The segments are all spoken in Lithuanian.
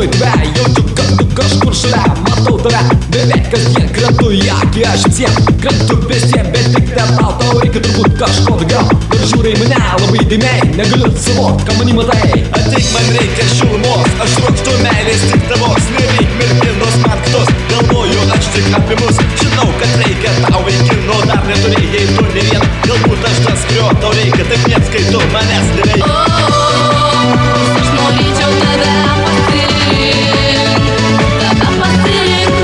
Filmuoju tave, jaučiu, kad tu kažkur šalia. Matau tave, beveik kasdien krentu į akį. Aš visiems krentu visiems, bet tik ne tau. Tau reikia turbūt kažko daugiau. Ir žiūri į mane labai įdėmiai, negaliu suvokt, ką mani matai. Ateik, man reikia šilumos, aš trokštu meilės tik tavos. Nereik merginos man kitos, galvoju aš tik apie mus. Žinau, kad reikia tau vaikino, dar neturėjai tu ne vien. Galbūt aš tas, kurio tau reikia, taip net kai tu manęs nereikia. Aš norėčiau tave pasirinkt,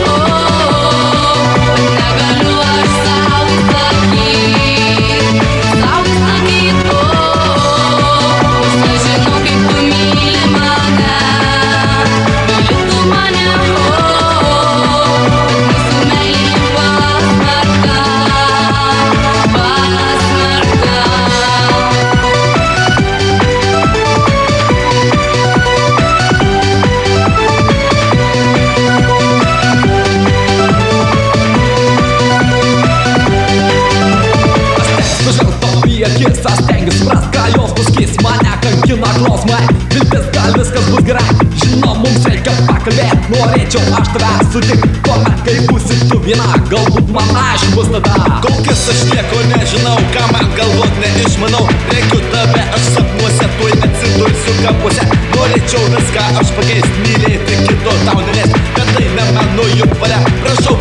bet negaliu aš sau įsakyt, aš nežinau, kaip tu myli mane, myli tu mane, bet mūsų meilė pasmerkta. Akis, aš stengiu suprast, ką jos pasakys. Mane kankina klausimai, viltis, gal viskas bus gerai. Žinau, mums reikia pakalbėt, norėčiau aš tave sutikt. Tuomet, kai būsi tu viena, galbūt man aišku bus tada. Kol kas aš nieko nežinau, ką man galvot neišmanau. Reikiu tave aš sapnuose, tuoj atsidursiu kapuose. Norėčiau viską aš pakeist, mylėti kito tau neleist, bet tai ne mano juk valia. Prašau,